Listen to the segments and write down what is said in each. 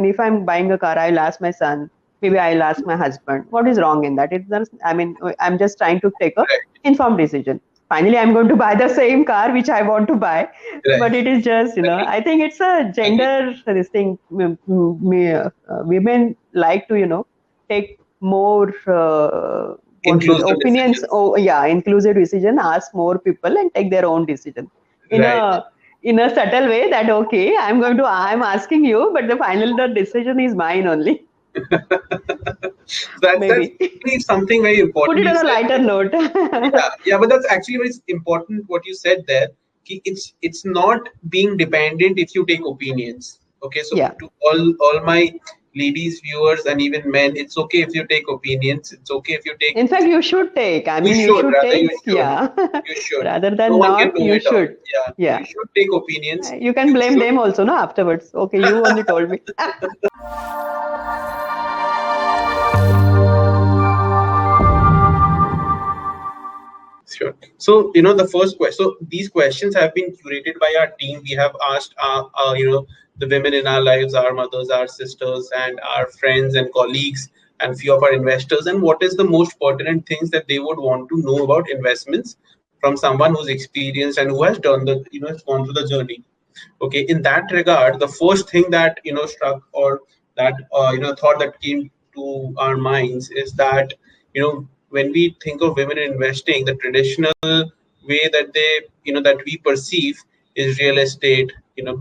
if I'm buying a car, I'll ask my son, maybe I'll ask my husband. What is wrong in that? It's just, I mean, I'm just trying to take a Right. informed decision. Finally, I'm going to buy the same car which I want to buy, but Right. it is just, Agree. I think it's a Agree. gender this thing. Women like to, take more what we Inclusive opinions. decisions. Oh, yeah, inclusive decision. Ask more people and take their own decision in Right. a subtle way that okay, I'm asking you, but the final the decision is mine only. That's Maybe actually something very put important it you on a said. lighter note. Yeah, yeah, but that's actually very important what you said there. It's not being dependent if you take opinions. Okay, so Yeah, to all my ladies viewers and even men, it's okay if you take opinions. It's okay if you take. in fact you should take, I You mean you should, should rather you take, should. yeah. You should. Rather No than one can not, know you it all. should. Yeah, Yeah, you should take opinions. you can You blame should. them also, no, afterwards. Okay, you only told me. Sure. So, the first question. So, these questions have been curated by our team. We have asked, the women in our lives, our mothers, our sisters, and our friends and colleagues, and few of our investors, and what is the most pertinent things that they would want to know about investments from someone who's experienced and who has done has gone through the journey. Okay. In that regard, the first thing that struck, or that thought that came to our minds is that when we think of women in investing, the traditional way that that we perceive is real estate,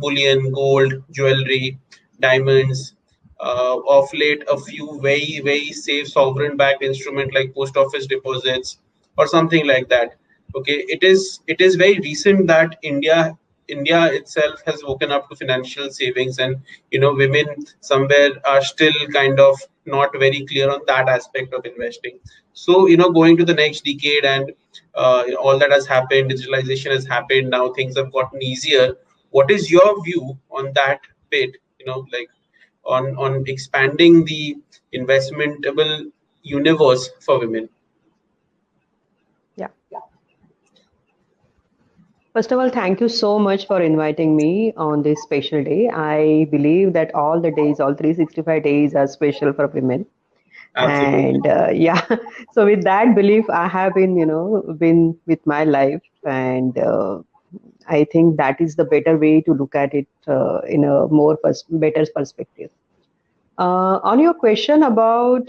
bullion, gold, jewelry, diamonds. Of late, a few very very safe sovereign backed instrument like post office deposits or something like that. Okay, it is very recent that India itself has woken up to financial savings, and women somewhere are still kind of not very clear on that aspect of investing. So going to the next decade, and all that has happened, digitalization has happened, now things have gotten easier. What is your view on that bit, like on expanding the investmentable universe for women? Yeah. First of all, thank you so much for inviting me on this special day. I believe that all the days, all 365 days are special for women. Absolutely. And yeah, so with that belief, I have been with my life. And I think that is the better way to look at it in a more better perspective. On your question about,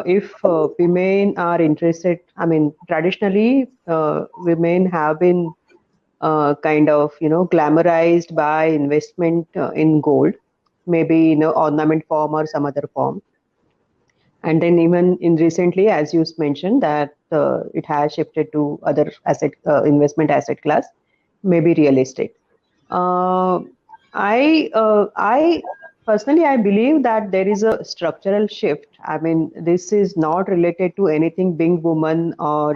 if women are interested, I mean, traditionally, women have been kind of, glamorized by investment in gold, maybe in ornament form or some other form. And then even in recently, as you mentioned, that it has shifted to other investment asset class, maybe real estate. Uh, I personally I believe that there is a structural shift. I mean, this is not related to anything being woman, or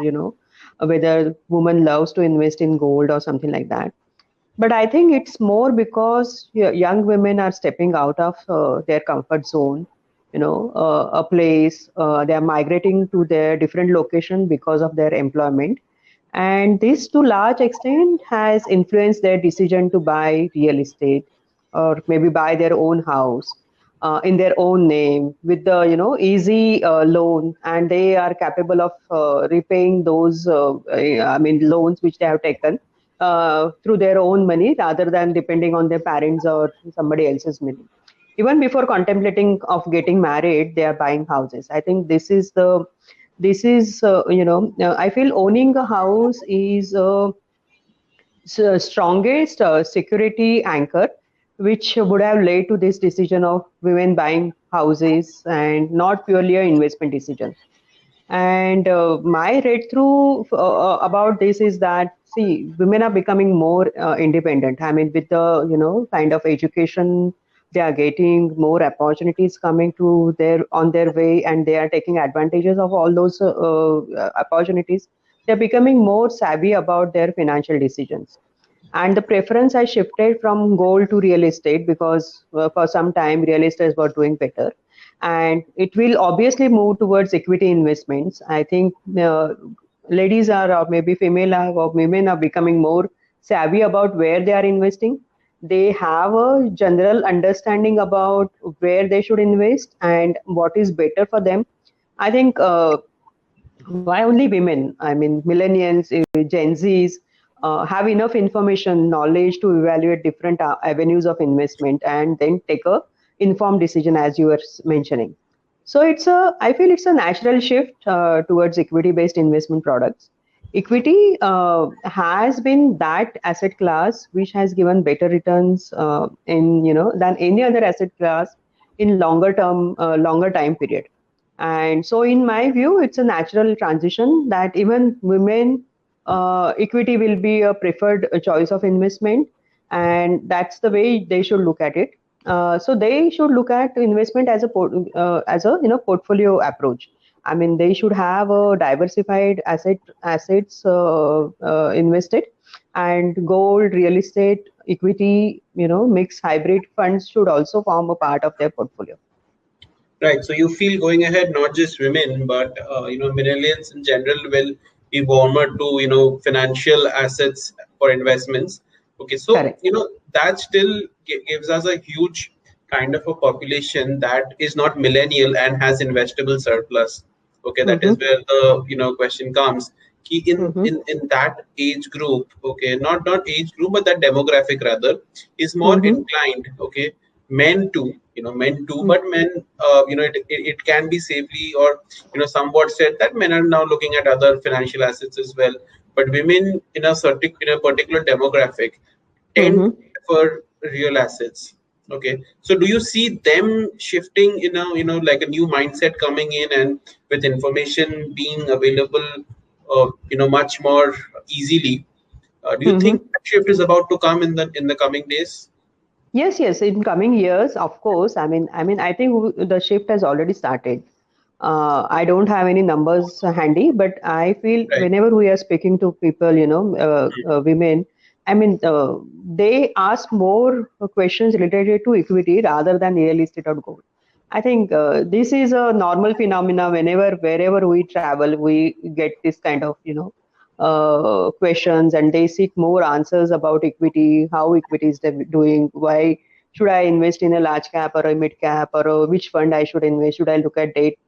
whether woman loves to invest in gold or something like that. But I think it's more because young women are stepping out of their comfort zone, a place. They are migrating to their different location because of their employment. And this, to large extent, has influenced their decision to buy real estate or maybe buy their own house in their own name with the easy loan, and they are capable of repaying those I mean loans which they have taken through their own money rather than depending on their parents or somebody else's money. Even before contemplating of getting married, they are buying houses. I think this is I feel owning a house is strongest security anchor which would have led to this decision of women buying houses and not purely an investment decision. And my read through about this is that, see, women are becoming more independent. I mean, with the kind of education they are getting, more opportunities coming to their on their way, and they are taking advantages of all those opportunities. They're becoming more savvy about their financial decisions. And the preference has shifted from gold to real estate because for some time real estate was doing better, and it will obviously move towards equity investments. I think ladies are, or maybe female are, or women are becoming more savvy about where they are investing, they have a general understanding about where they should invest and what is better for them. I think why only women? I mean, millennials, Gen Zs have enough information, knowledge to evaluate different avenues of investment and then take a informed decision, as you were mentioning. So I feel it's a natural shift towards equity-based investment products. Equity has been that asset class which has given better returns in than any other asset class in longer time period. And so, in my view, it's a natural transition that even women equity will be a preferred choice of investment, and that's the way they should look at it. So they should look at investment as a portfolio approach. I mean, they should have a diversified assets invested, and gold, real estate, equity, mixed hybrid funds should also form a part of their portfolio. Right. So you feel going ahead, not just women, but millennials in general will be warmer to financial assets for investments. Okay. So Correct. that still gives us a huge kind of a population that is not millennial and has investable surplus. Okay, that is Mm-hmm. where the question comes. Mm-hmm. In that age group, okay, not age group, but that demographic rather is more Mm-hmm. inclined. Okay, men too, but men, it can be safely or somewhat said that men are now looking at other financial assets as well. But women in a particular demographic tend to Mm-hmm. prefer real assets. Okay, so do you see them shifting in a like a new mindset coming in, and with information being available much more easily? Do you think Mm-hmm. that shift is about to come in the coming days? Yes, yes. In coming years, of course. I think the shift has already started. I don't have any numbers handy, but I feel Right. whenever we are speaking to people, women, I mean, they ask more questions related to equity rather than real estate or gold. I think this is a normal phenomena. Wherever we travel, we get this kind of, questions, and they seek more answers about equity, how equity is doing, why should I invest in a large cap or a mid cap, or which fund I should invest? Should I look at date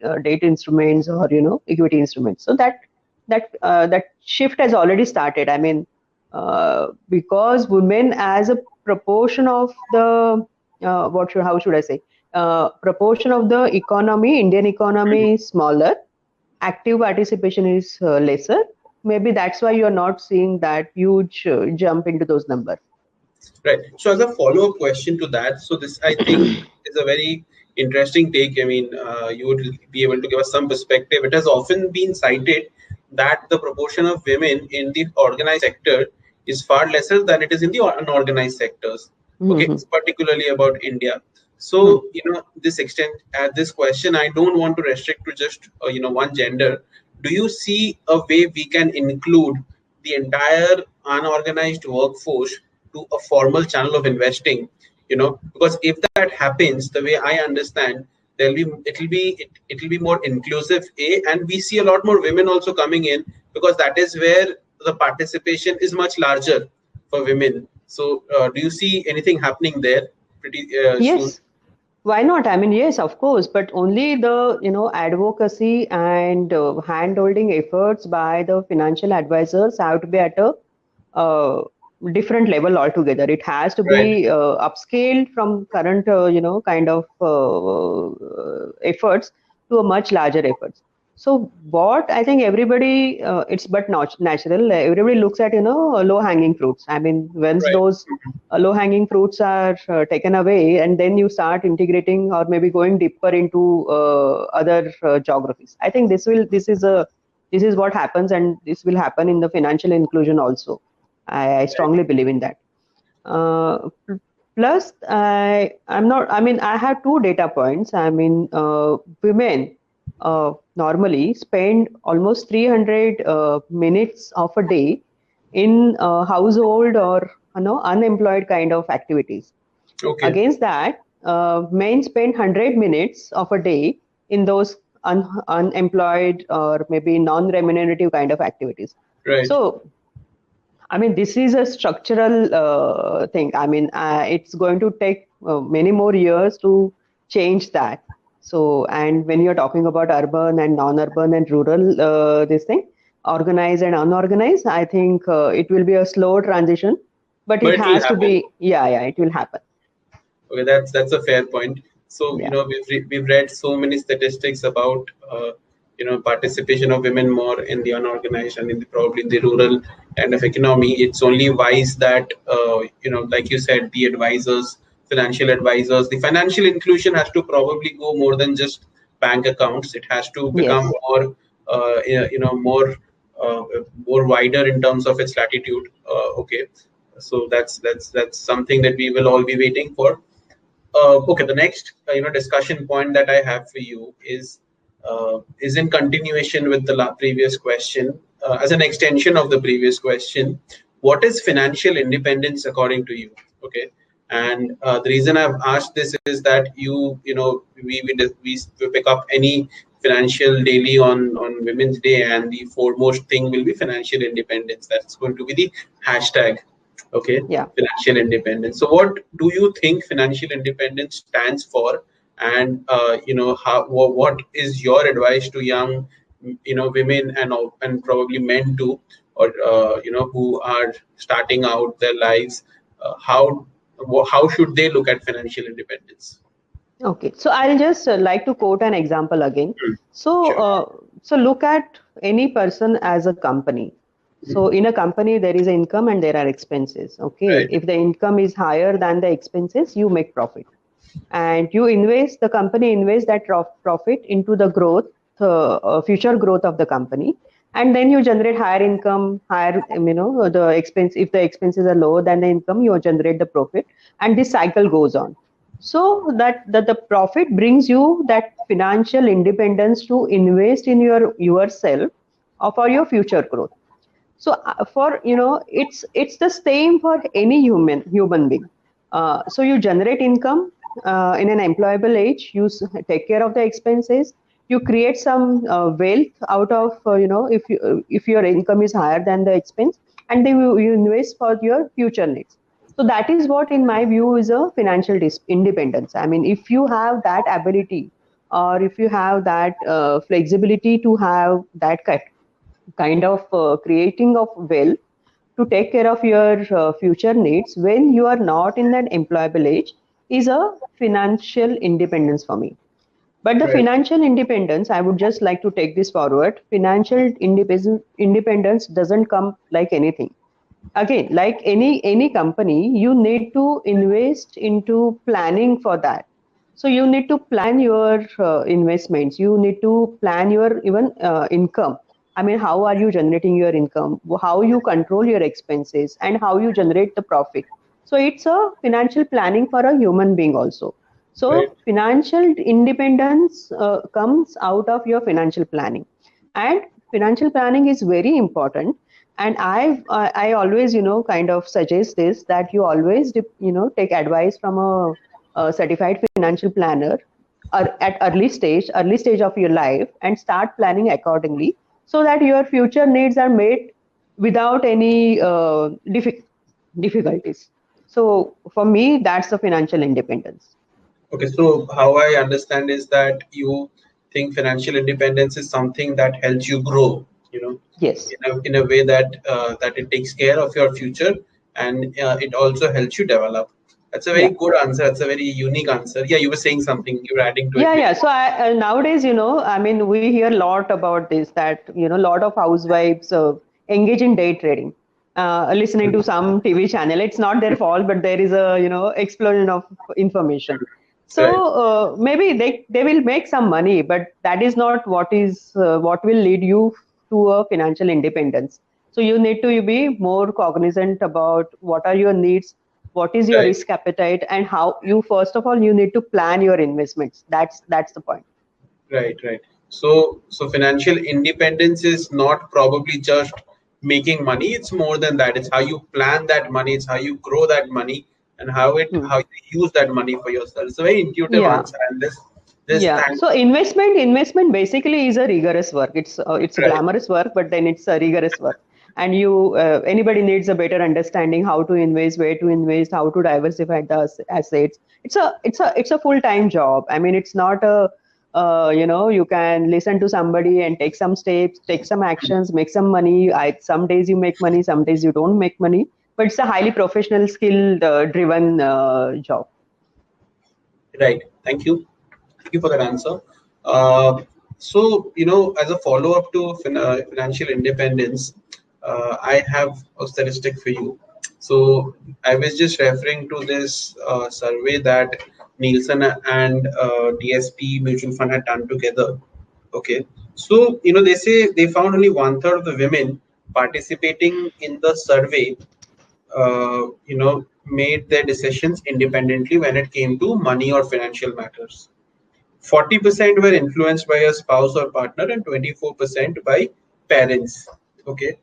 instruments or equity instruments? So that shift has already started. I mean, because women as a proportion of the how should I say, proportion of the economy, Indian economy is smaller, active participation is lesser. Maybe that's why you're not seeing that huge jump into those numbers. Right. So as a follow-up question to that, so this I think is a very interesting take. I mean, you would be able to give us some perspective. It has often been cited that the proportion of women in the organized sector is far lesser than it is in the unorganized sectors. Okay, Hmm. particularly about India. Hmm. So this extent at this question, I don't want to restrict to just one gender. Do you see a way we can include the entire unorganized workforce to a formal channel of investing? Because if that happens the way I understand, it'll be more inclusive, and we see a lot more women also coming in, because that is where the participation is much larger for women. So do you see anything happening there pretty soon? Yes, why not? I mean, yes, of course, but only the advocacy and hand-holding efforts by the financial advisors have to be at a uh, different level altogether. It has to Right. be upscaled from current kind of efforts to a much larger efforts. So what I think everybody, it's but not natural. Everybody looks at low hanging fruits. I mean, once Right. those low hanging fruits are taken away, and then you start integrating or maybe going deeper into other geographies. I think this is what happens, and this will happen in the financial inclusion also. I strongly believe in that. Plus, I'm not. I mean, I have two data points. I mean, women normally spend almost 300 minutes of a day in household or unemployed kind of activities. Okay. Against that, men spend 100 minutes of a day in those unemployed or maybe non-remunerative kind of activities. Right. So I mean, this is a structural thing. I mean, it's going to take many more years to change that. So, and when you're talking about urban and non-urban and rural, this thing, organized and unorganized, I think it will be a slow transition, but But it it will has to happen. be, yeah, it will happen. Okay, that's a fair point. So, Yeah. we've read so many statistics about participation of women more in the unorganized and in the probably in the rural kind of economy. It's only wise that like you said, the advisors, financial advisors, the financial inclusion has to probably go more than just bank accounts. It has to become Yes. more uh, more wider in terms of its latitude. Okay, so that's something that we will all be waiting for. Okay, the next discussion point that I have for you is in continuation with the previous question, as an extension of the previous question. What is financial independence according to you? Okay, and the reason I've asked this is that we pick up any financial daily on Women's Day, and the foremost thing will be financial independence. That's going to be the hashtag. Okay, Yeah. financial independence. So what do you think financial independence stands for, and how what is your advice to young women and probably men too, or who are starting out their lives? How should they look at financial independence? Okay, so I'll just like to quote an example again. Hmm. So, Sure. so look at any person as a company. Hmm. So in a company, there is an income and there are expenses. Okay, Right. if the income is higher than the expenses, you make profit, and you invest. The company invests that profit into the growth, future growth of the company, and then you generate higher income, higher the expense. If the expenses are lower than the income, you generate the profit, and this cycle goes on, so that the profit brings you that financial independence to invest in yourself or for your future growth. So for it's the same for any human being. So you generate income in an employable age, take care of the expenses, you create some wealth out of if your income is higher than the expense, and then you invest for your future needs. So that is what in my view is a financial independence. I mean, if you have that ability, or if you have that flexibility to have that kind of creating of wealth to take care of your future needs when you are not in that employable age, is a financial independence for me. But the Right. financial independence, I would just like to take this forward. Financial independence doesn't come like anything. Again, like any company, you need to invest into planning for that. So you need to plan your investments, you need to plan your even income. I mean, how are you generating your income, how you control your expenses, and how you generate the profit. So it's a financial planning for a human being also. So Right. financial independence comes out of your financial planning, and financial planning is very important. And I always kind of suggest this, that you always take advice from a certified financial planner, or at early stage of your life, and start planning accordingly, so that your future needs are met without any difficulties. So for me, that's the financial independence. Okay, so how I understand is that you think financial independence is something that helps you grow, Yes. in a way that it takes care of your future, and it also helps you develop. That's a very Yeah. good answer. That's a very unique answer. Yeah, you were saying something. You were adding to it, Yeah. maybe. So nowadays, I mean, we hear a lot about this, that, a lot of housewives engage in day trading, listening to some TV channel. It's not their fault, but there is a, explosion of information. So Right, maybe they will make some money, but that is not what will lead you to a financial independence. So you need to be more cognizant about what are your needs, what is your right, risk appetite, and how you, first of all, you need to plan your investments. That's the point. right. So financial independence is not probably just making money. It's more than that. It's how you plan that money. It's how you grow that money, and Hmm. how you use that money for yourself. It's a very intuitive Yeah. answer, and this Yeah. thank So investment basically is a rigorous work. It's a right. glamorous work, but then it's a rigorous work. and you anybody needs a better understanding how to invest, where to invest, how to diversify the assets. It's a full-time job. I mean, it's not a you can listen to somebody and take some steps, take some actions, make some money. Some days you make money, some days you don't make money, but it's a highly professional, skill driven job. Right. Thank you. Thank you for that answer. So, as a follow-up to financial independence, I have a statistic for you. So, I was just referring to this survey that Nielsen and DSP Mutual Fund had done together. Okay. So, they say they found only one third of the women participating in the survey made their decisions independently when it came to money or financial matters. 40% were influenced by a spouse or partner, and 24% by parents. Okay.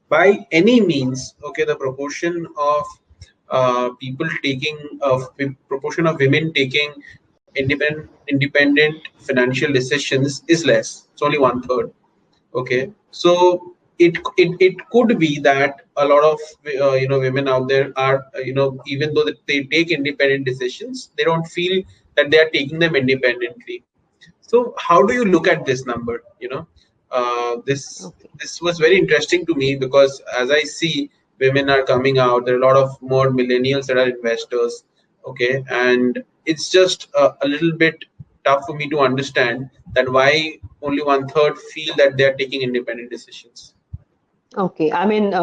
By any means, okay, the proportion of people taking of proportion of women taking independent financial decisions is less. It's only one third. Okay, so it could be that a lot of women out there are even though that they take independent decisions, they don't feel that they are taking them independently. So how do you look at this number? This Okay. this was very interesting to me because as I see women are coming out, there are a lot of more millennials that are investors. Okay, and it's just a little bit tough for me to understand that why only one third feel that they are taking independent decisions. Okay. I mean,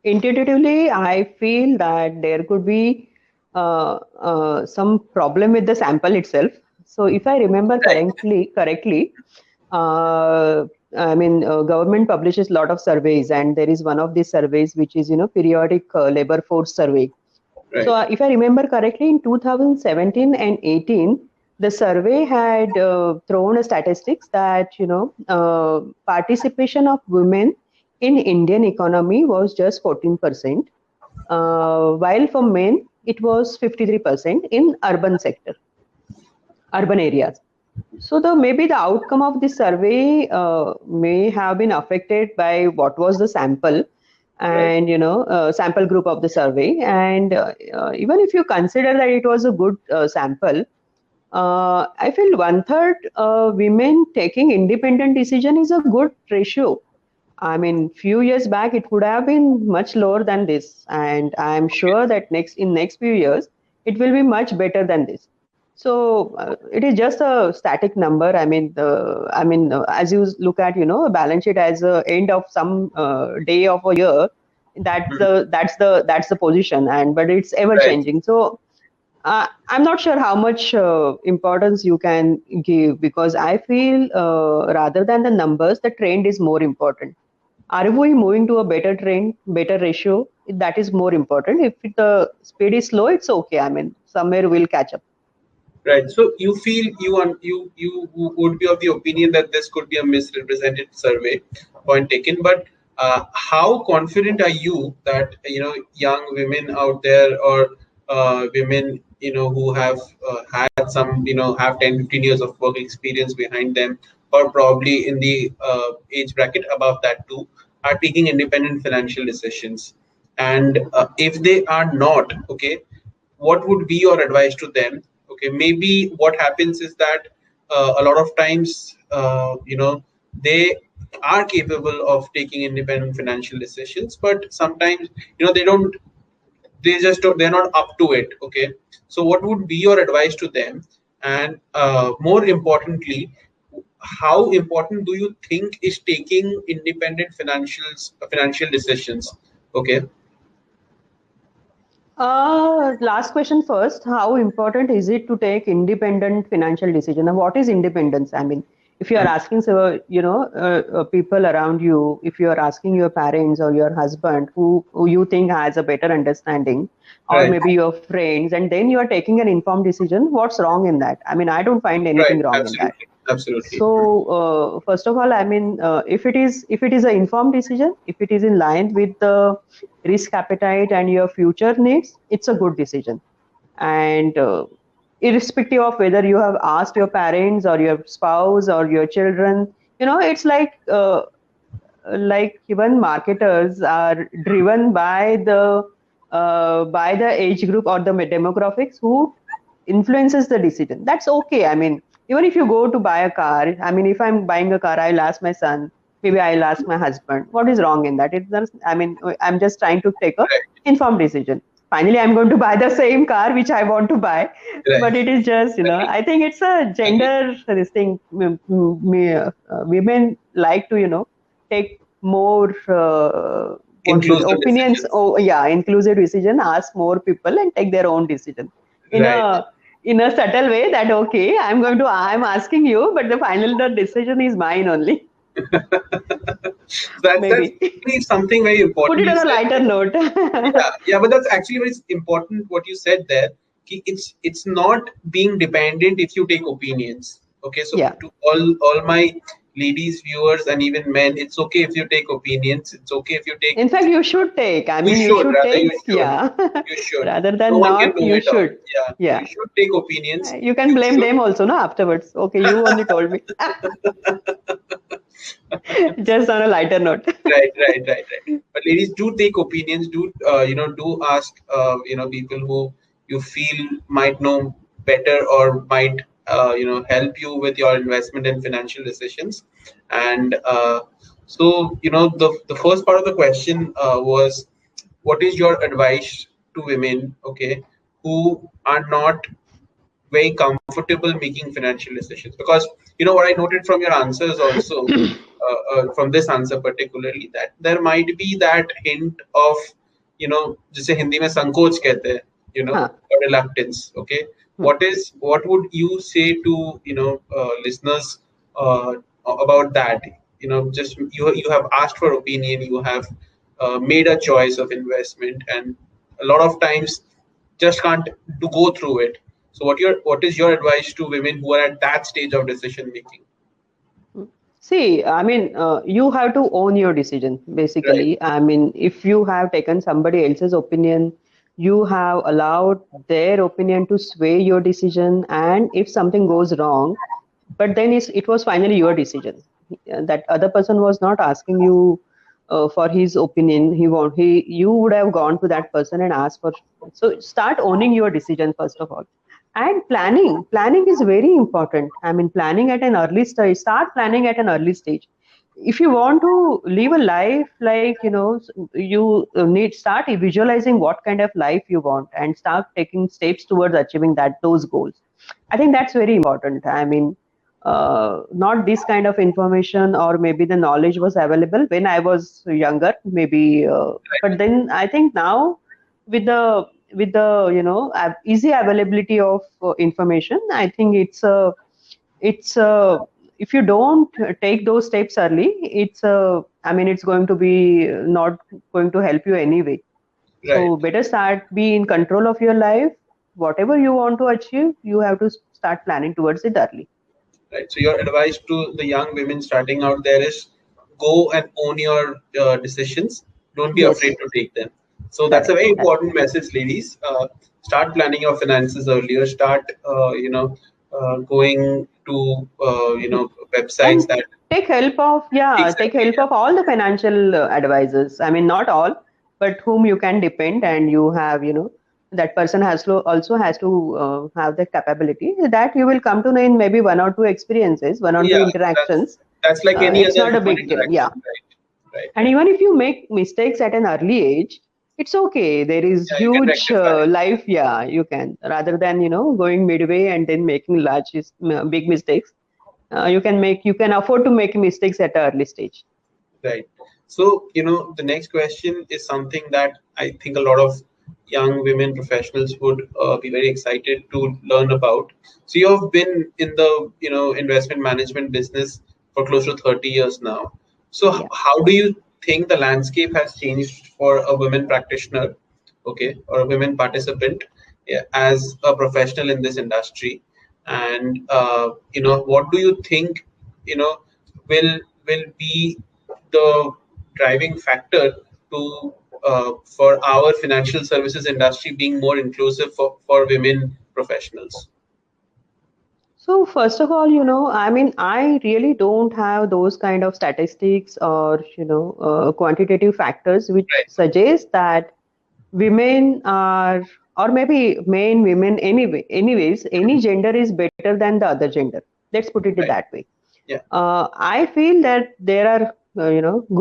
intuitively, I feel that there could be some problem with the sample itself. So, if I remember Right, correctly, I mean, government publishes a lot of surveys, and there is one of these surveys which is, periodic labor force survey. So, right, if I remember correctly, in 2017 and 18, the survey had thrown a statistics that participation of women in Indian economy was just 14%, while for men it was 53% in urban areas. So the maybe the outcome of this survey may have been affected by what was the sample, right, and sample group of the survey. And even if you consider that it was a good sample, I feel one third women taking independent decision is a good ratio. I mean, few years back it would have been much lower than this, and I am sure that next few years it will be much better than this. So it is just a static number. As you look at a balance sheet as a end of some day of a year, mhm, that's the position, and but it's ever right. changing. So I'm not sure how much importance you can give, because I feel rather than the numbers, the trend is more important. Are we moving to a better trend, better ratio? That is more important. If the speed is slow, it's okay. I mean, somewhere we'll catch up. Right. So you feel you would be of the opinion that this could be a misrepresented survey, point taken. But how confident are you that young women out there or women who have had some have 10-15 years of work experience behind them, or probably in the age bracket above that too, are taking independent financial decisions? And if they are not, okay, what would be your advice to them? Okay, maybe what happens is that a lot of times they are capable of taking independent financial decisions, but sometimes they don't, they're not up to it. Okay, so what would be your advice to them? And more importantly, how important do you think is taking independent financial decisions? Okay. Last question first. How important is it to take independent financial decision? And what is independence? I mean, if you are asking, so people around you, if you are asking your parents or your husband, who you think has a better understanding, or Right, maybe your friends, and then you are taking an informed decision, what's wrong in that? I mean, I don't find right, anything wrong in that. absolutely, absolutely. So first of all, I mean, if it is an informed decision, if it is in line with the risk appetite and your future needs, it's a good decision. And irrespective of whether you have asked your parents or your spouse or your children, it's like like even marketers are driven by the age group or the demographics who influences the decision. That's okay. I mean, even if you go to buy a car, I mean, if I'm buying a car, I'll ask my son, maybe I'll ask my husband. What is wrong in that? It's just, I mean, I'm just trying to take a Right. informed decision. Finally, I'm going to buy the same car which I want to buy, but Right. it is just, Agree. I think it's a Agree. gender this thing. Women like to, take more what would Inclusive opinions. decisions. Oh, yeah, inclusive decision. Ask more people and take their own decision in Right. a subtle way. That okay, I'm asking you, but the decision is mine only. That's Maybe actually something very put important it you on a said lighter there. note. Yeah, yeah, but that's actually very important what you said there. It's not being dependent if you take opinions. Okay, so Yeah. to all my ladies viewers and even men, it's okay if you take opinions. It's okay if you take. In fact, you should take. I You mean, you should should rather you take. should Yeah. you should. Rather No than one can not, do you it all. should. Yeah, you Yeah. should take opinions. You can You blame should. them also, no? Afterwards. Okay, you only told me. Just on a lighter note. Right, right, right, right. But ladies, do take opinions. Do do ask people who you feel might know better or might help you with your investment and financial decisions. And the first part of the question was, what is your advice to women, okay, who are not very comfortable making financial decisions? Because what I noted from your answers also, from this answer particularly, that there might be that hint of जिसे हिंदी में संकोच कहते हैं, Huh. or reluctance. Okay, Hmm. what would you say to listeners about that? Just you have asked for opinion, you have made a choice of investment, and a lot of times just can't go through it. So what is your advice to women who are at that stage of decision making? See, I mean, you have to own your decision, Right. basically. I mean, if you have taken somebody else's opinion, you have allowed their opinion to sway your decision. And if something goes wrong, but then it was finally your decision. That other person was not asking you for his opinion. You would have gone to that person and asked for. So start owning your decision first of all. And planning is very important. I mean, planning at an early stage. Start planning at an early stage. If you want to live a life like you need start visualizing what kind of life you want and start taking steps towards achieving those goals. I think that's very important. I mean, not this kind of information or maybe the knowledge was available when I was younger, maybe, but then I think now with the easy availability of information, I think it's if you don't take those steps early, I mean, it's going to be not going to help you anyway. Right. So better start be in control of your life. Whatever you want to achieve, you have to start planning towards it early. Right. So your advice to the young women starting out there is, go and own your decisions. Don't be afraid Yes, to take them. So that's a correct. very Correct. important message, ladies. Start planning your finances earlier. Start, going to websites And that take exactly. help of all the financial advisors. I mean, not all, but whom you can depend, and you have, that person also has to have the capability that you will come to know in maybe one or two experiences, one or two Yeah, that's interactions. that's like any It's other not a human big deal. Yeah. interaction, right? Right, And right. even if you make mistakes at an early age, it's okay. There is Yeah, you can huge rectify it. life. Yeah, you can, rather than going midway and then making big mistakes. You can afford to make mistakes at an early stage. Right. So, the next question is something that I think a lot of young women professionals would be very excited to learn about. So, you have been in the, investment management business for close to 30 years now. So, Yeah. how do you think the landscape has changed for a women practitioner, okay, or a women participant, yeah, as a professional in this industry? And, what do you think, you know, will be the driving factor to for our financial services industry being more inclusive for women professionals? So first of all, I mean, I really don't have those kind of statistics or, quantitative factors which Right. suggest that women are, or maybe men, women, anyways, any gender is better than the other gender. Let's put it Right. that way. Yeah. I feel that there are,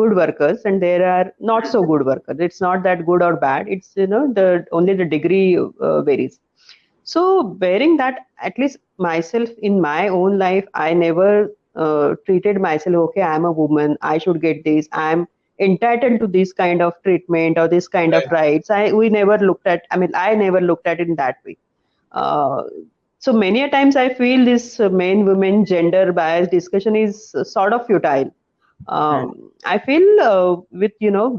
good workers and there are not so good workers. It's not that good or bad. It's, the only the degree varies. So, bearing that, at least myself in my own life, I never treated myself, okay, I'm a woman, I should get this, I'm entitled to this kind of treatment or this kind of Right. rights. We never looked at, I mean, I never looked at it in that way. Uh, so many a times I feel this men women gender bias discussion is sort of futile. Hmm. I feel with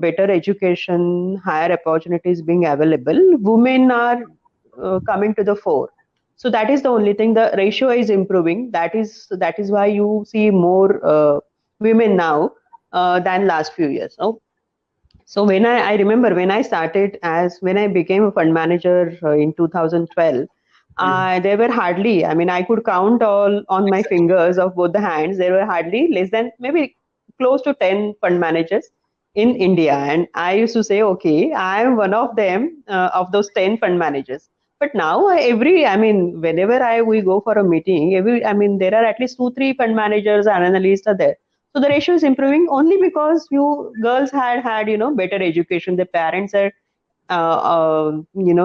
better education, higher opportunities being available, women are coming to the fore. So that is the only thing. The ratio is improving. That is why you see more women now than last few years. So when I remember when I started as when I became a fund manager in 2012, Hmm. there were hardly, I mean, I could count all on my Exactly. fingers of both the hands. There were hardly less than maybe close to 10 fund managers in India. And I used to say, okay, I am one of them, of those 10 fund managers. But now I mean, whenever we go for a meeting, I mean, there are at least two, three fund managers and analysts are there. So the ratio is improving only because you girls had better education. The parents are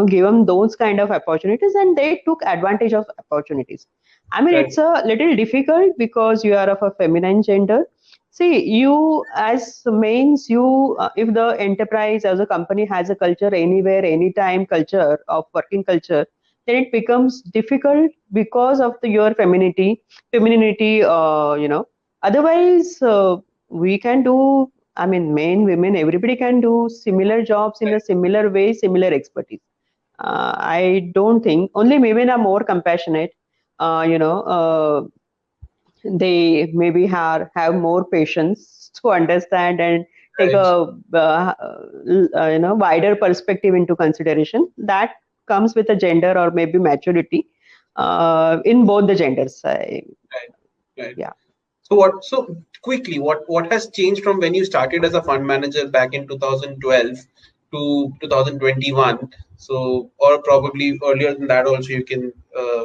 given those kind of opportunities and they took advantage of opportunities. I mean, Right. it's a little difficult because you are of a feminine gender. See, you as means you if the enterprise as a company has a culture anywhere anytime culture of working culture, then it becomes difficult because of your femininity otherwise we can do, I mean, men, women, everybody can do similar jobs in a Right. similar way, similar expertise. I don't think only women are more compassionate. Uh, you know, uh, they maybe have more patience to understand and take Right. a wider perspective into consideration. That comes with a gender or maybe maturity in both the genders. Right. Right. Yeah. So what? So quickly, what has changed from when you started as a fund manager back in 2012 to 2021? So, or probably earlier than that also, you can uh,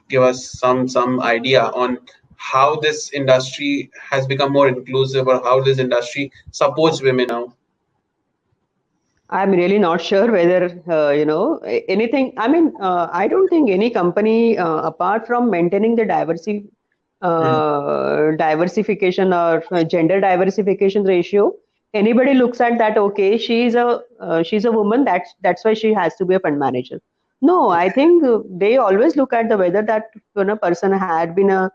give us some idea on how this industry has become more inclusive or how this industry supports women now. I'm really not sure whether anything. I mean, I don't think any company, apart from maintaining the Mhm. diversification or gender diversification ratio, anybody looks at that. Okay, she's a woman. That's why she has to be a fund manager. No, I think they always look at the whether that person had an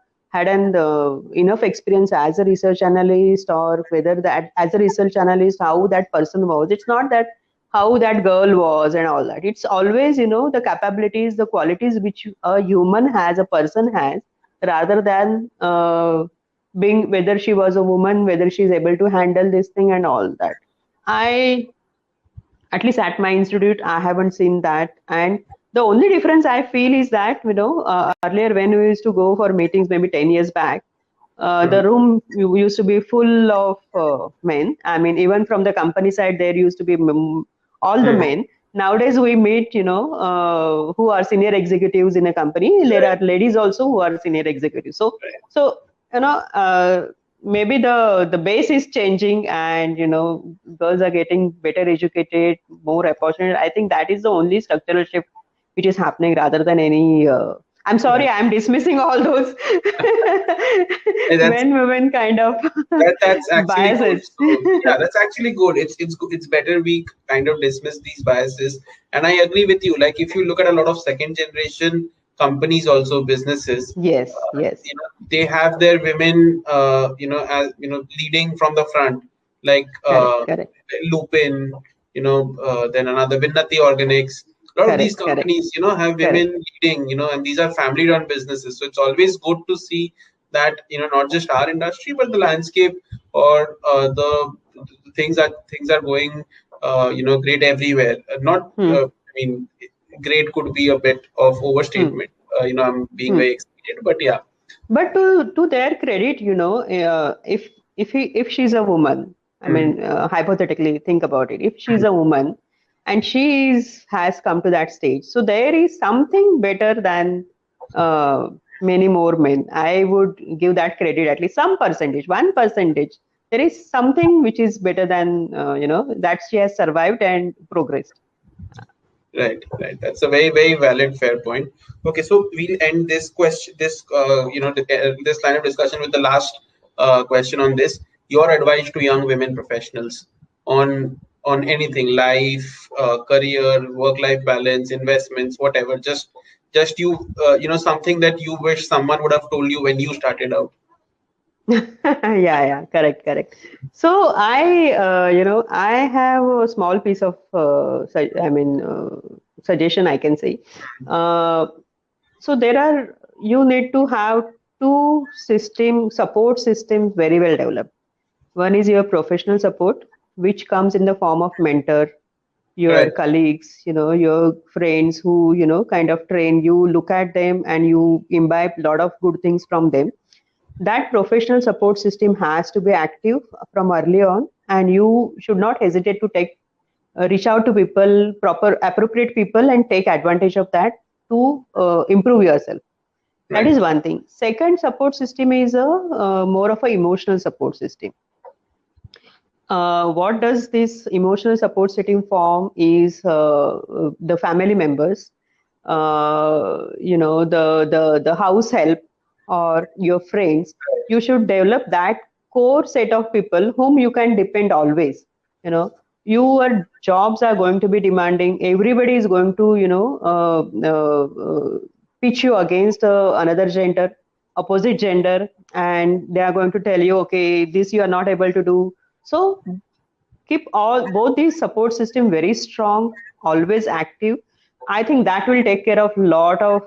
enough experience as a research analyst or whether that as a research analyst how that person was. It's not that how that girl was and all that. It's always, the capabilities, the qualities which a human has, a person has, rather than being whether she was a woman, whether she's able to handle this thing and all that. I, at least at my institute, I haven't seen that. And the only difference I feel is that, earlier when we used to go for meetings, maybe 10 years back, the Mhm. room used to be full of men. I mean, even from the company side, there used to be all the Mhm. men. Nowadays, we meet, who are senior executives in a company. There Right. are ladies also who are senior executives. Right. So maybe the base is changing, and girls are getting better educated, more opportunity. I think that is the only structural shift which is happening rather than any. I'm sorry, Right. I'm dismissing all those Hey, men women kind of that's actually good. biases. So yeah, that's actually good. It's better we kind of dismiss these biases. And I agree with you. Like if you look at a lot of second generation companies, also businesses, Yes, yes, they have their women, as leading from the front, like correct, correct, Lupin, then another Vinnati Organics. A lot of these correct, correct, companies, have correct. women leading, and these are family-run businesses. So it's always good to see that, not just our industry, but the landscape or the things are going, great everywhere. Not, Hmm, I mean, great could be a bit of hmm, overstatement. I'm being Hmm. very excited, but yeah. But to their credit, if she's a woman, I Mhm. mean, hypothetically, think about it. If she's a woman and has come to that stage, so there is something better than many more men. I would give that credit at least some percentage, 1%. There is something which is better than that she has survived and progressed. Right, right. That's a very, very valid, fair point. Okay, so we'll end this question, this line of discussion with the last question on this. Your advice to young women professionals on anything, life, career, work-life balance, investments, whatever. Just something that you wish someone would have told you when you started out. Yeah, correct, correct. So I have a small piece of, suggestion I can say. Uh, so you need to have two support systems very well developed. One is your professional support, which comes in the form of mentor, your Right, colleagues, your friends who, kind of train you, look at them and you imbibe a lot of good things from them. That professional support system has to be active from early on, and you should not hesitate to reach out to people, proper appropriate people, and take advantage of that to improve yourself. That right, is one thing. Second support system is a more of a emotional support system. What does this emotional support system form is the family members, the house help or your friends. You should develop that core set of people whom you can depend always. You know, your jobs are going to be demanding. Everybody is going to, pitch you against another gender, opposite gender, and they are going to tell you, okay, this you are not able to do. So keep all both these support system very strong, always active. I think that will take care of lot of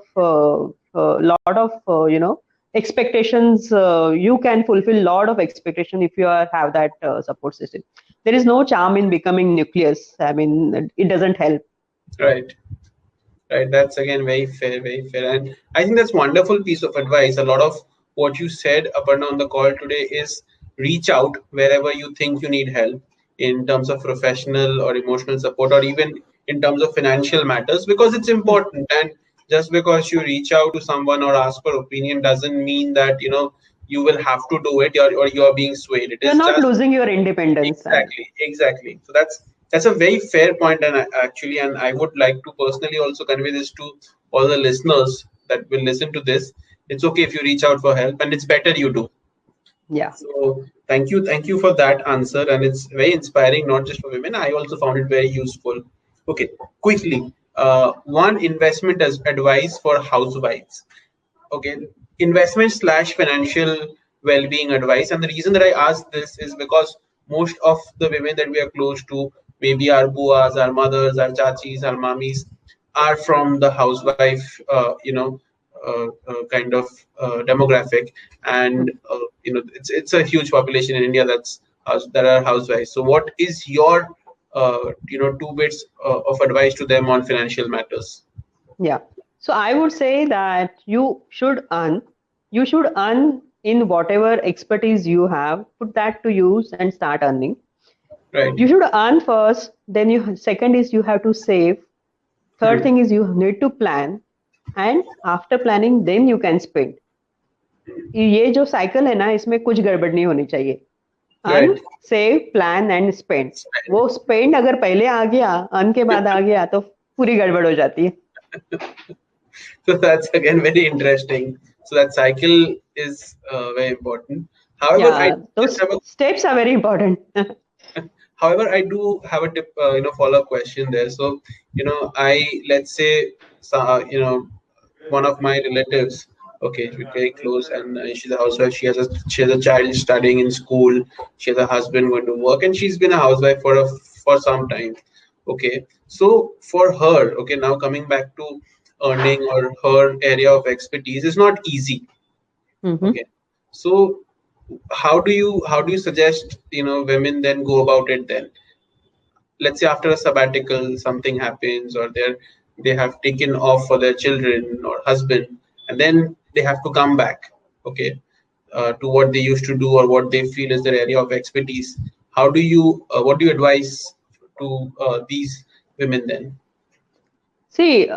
expectations. You can fulfill lot of expectation if have that support system. There is no charm in becoming nucleus. I mean, it doesn't help. right. Right, that's again very fair, very fair. And I think that's wonderful piece of advice. A lot of what you said, Aparna, on the call today is reach out wherever you think you need help in terms of professional or emotional support, or even in terms of financial matters, because it's Hmm. important. And just because you reach out to someone or ask for opinion doesn't mean that you will have to do it, or you are being swayed. It You're is not just losing your independence. I mean, exactly, exactly. So that's a very fair point, and actually, and I would like to personally also convey this to all the listeners that will listen to this. It's okay if you reach out for help, and it's better you do. yeah. So thank you for that answer, and it's very inspiring, not just for women. I also found it very useful. Okay, quickly, one investment as advice for housewives. Okay, investment slash financial well-being advice. And the reason that I ask this is because most of the women that we are close to, maybe our buas, our mothers, our chachis, our mamis, are from the housewife kind of demographic. And it's a huge population in India that are housewives. So what is your two bits of advice to them on financial matters? Yeah. So I would say that you should earn in whatever expertise you have, put that to use and start earning. Right, You should earn first, then second is you have to save, third hmm. thing is you need to plan, and after planning then you can spend. ये जो cycle है ना, इसमें कुछ गड़बड़ नहीं होनी चाहिए. Earn, Right. Save, plan and spend. वो स्पेंड अगर पहले आ गया, अर्न के बाद आ गया, तो पूरी गड़बड़ हो जाती है. So that's again very interesting. So that cycle is very important. However, I Yeah, just those have a steps are very important. however I do have a tip, follow up question there. So let's say one of my relatives. Okay, we're very close, and she's a housewife. She has a child studying in school. She has a husband going to work, and she's been a housewife for some time. Okay, so for her, okay, now coming back to earning or her area of expertise is not easy. Mhm. Okay, so how do you suggest women then go about it then? Let's say after a sabbatical something happens, or they have taken off for their children or husband. and then they have to come back, okay, to what they used to do or what they feel is their area of expertise. How do you, what do you advise to these women then? See,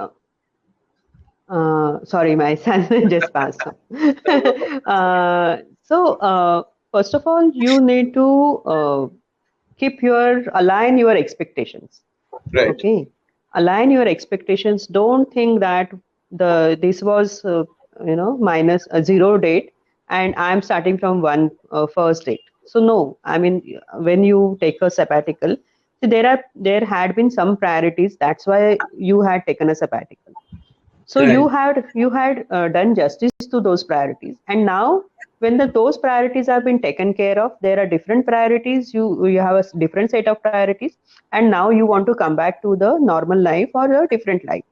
sorry, my son just passed. So, first of all, you need to align your expectations. Right, Okay, align your expectations. Don't think that this was minus a zero date, and I'm starting from one first date. So no, I mean when you take a sabbatical, so there had been some priorities. That's why you had taken a sabbatical. So right, you had done justice to those priorities, and now when those priorities have been taken care of, there are different priorities. You have a different set of priorities, and now you want to come back to the normal life or a different life.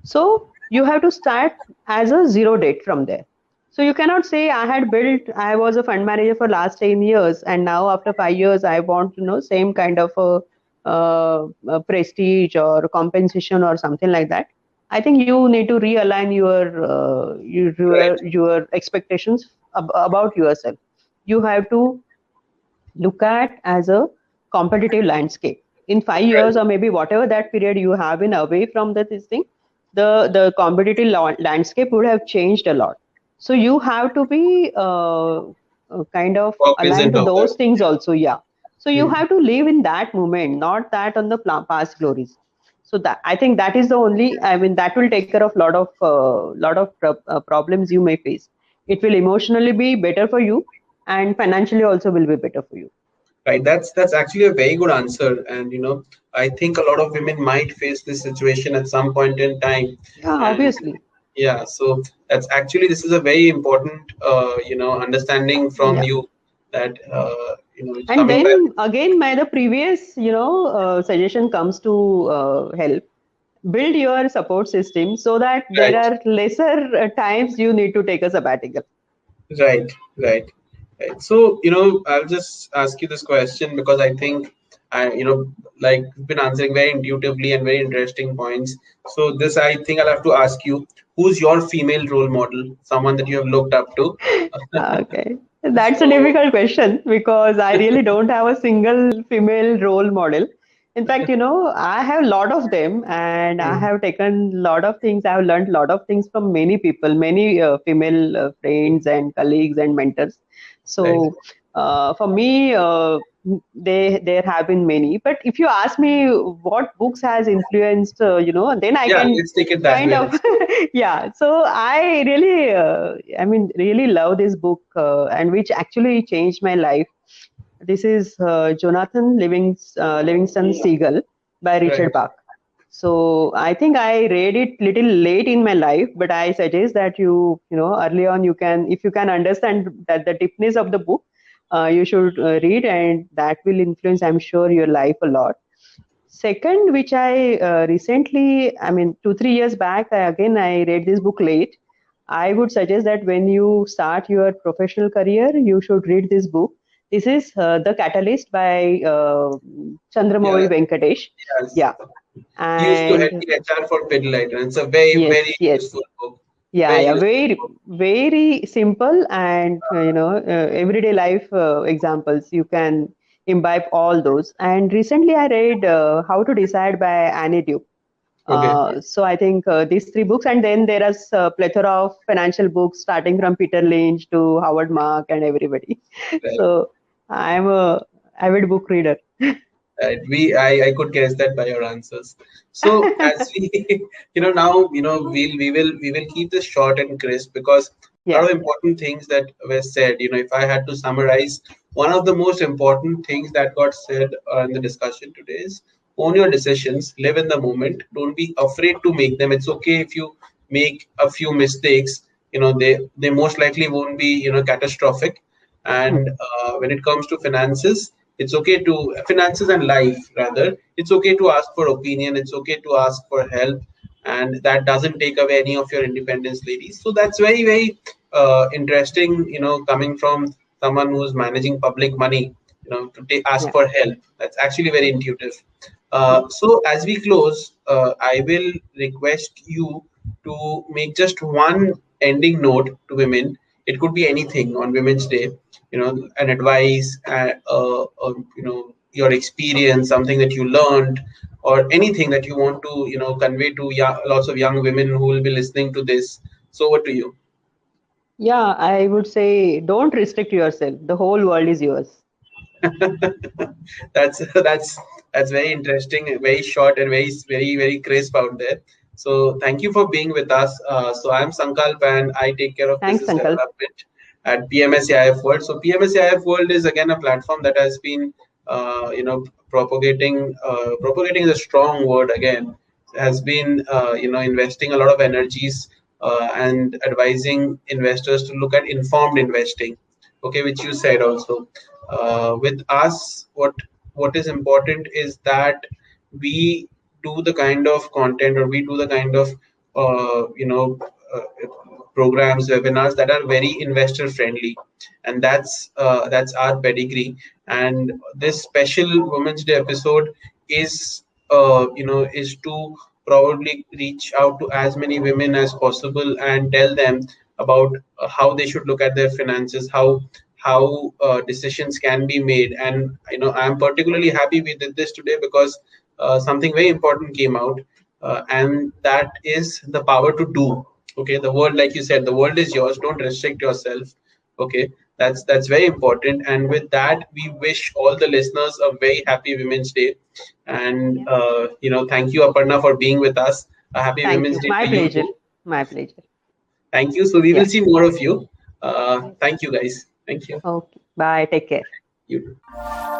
So you have to start as a zero date from there. So you cannot say I was a fund manager for last 10 years, and now after 5 years I want same kind of a prestige or compensation or something like that. I think you need to realign right, your expectations about yourself. You have to look at as a competitive landscape in 5 years, right, or maybe whatever that period you have been away from this thing. The competitive landscape would have changed a lot. So you have to be kind of aligned cognizant to of that. those things also. Yeah, so you Hmm. have to live in that moment, not that on the past glories. So that, I think, that is the only, I mean, that will take care of lot of problems you may face. It will emotionally be better for you, and financially also will be better for you. Right, that's actually a very good answer, and I think a lot of women might face this situation at some point in time, Yeah, and obviously. yeah, so that's actually, this is a very important understanding from Yeah. you, that it's And coming back. then again, my the previous suggestion comes to help build your support system so that there Right, are lesser times you need to take a sabbatical. right, right, right. So I'll just ask you this question because I think like you've been answering very intuitively and very interesting points. So this, I think I'll have to ask you, who's your female role model, someone that you have looked up to? Okay. That's a So difficult question because I really don't have a single female role model. In fact, I have a lot of them, and I mm, have taken a lot of things. I have learned a lot of things from many people, many female friends and colleagues and mentors. right. So, for me, there have been many. But if you ask me what books has influenced, then I Yeah, can let's take it that kind way. of yeah. So I really really love this book, and which actually changed my life. This is Jonathan Livingston Seagull by Richard Right. Bach. So I think I read it little late in my life, but I suggest that early on, you can, if you can understand that the deepness of the book, you should read, and that will influence, I'm sure, your life a lot. Second, which I recently, I mean, 2 3 years back, I read this book late. I would suggest that when you start your professional career, you should read this book. This is The Catalyst by Yeah. Chandramouli Venkatesh. Yes. Yeah, He used to head and the HR for Pidilite, and it's a very, very yes, yes, useful book. yeah, Very yeah, useful very, book. very simple, and everyday life examples. You can imbibe all those. And recently, I read How to Decide by Annie Duke. Okay. So I think these three books, and then there is a plethora of financial books, starting from Peter Lynch to Howard Mark and everybody. Right. So I'm a avid book reader. Right. I could guess that by your answers. So as we, now, we will keep this short and crisp because a Yeah. lot of important things that were said. If I had to summarize, one of the most important things that got said in the discussion today is own your decisions, live in the moment, don't be afraid to make them. It's okay if you make a few mistakes. They most likely won't be catastrophic. Hmm. And when it comes to finances, it's okay to finances and life rather. It's okay to ask for opinion. It's okay to ask for help, and that doesn't take away any of your independence, ladies. So that's very, very interesting. Coming from someone who's managing public money, to ask Yeah. for help. That's actually very intuitive. Hmm. So as we close, I will request you to make just one ending note to women, it could be anything on Women's Day, an advice, your experience, something that you learned, or anything that you want to, convey to lots of young women who will be listening to this. So, what do you? Yeah, I would say don't restrict yourself. The whole world is yours. That's very interesting, very short and very crisp out there. So thank you for being with us. So I'm Sankalp and I take care of Thanks, business Sankalp. development at PMSAIF World. So PMSAIF World is again a platform that has been propagating is a strong word again, has been investing a lot of energies and advising investors to look at informed investing, okay, which you said also. With us, what is important is that we do the kind of content, or we do the kind of uh, you know uh, programs, webinars that are very investor friendly, and that's our pedigree. And this special Women's Day episode is is to probably reach out to as many women as possible and tell them about how they should look at their finances, how decisions can be made. And I'm particularly happy we did this today because something very important came out, and that is the power to do. Okay, the world, like you said, the world is yours. Don't restrict yourself. Okay, that's very important. And with that, we wish all the listeners a very happy Women's Day. And thank you, Aparna, for being with us. A happy Thank Women's you. Day My to you pleasure. too. My pleasure. Thank you. So we will Yeah. see more of you. Thank you, guys. Thank you. Okay. Bye. Take care. You too.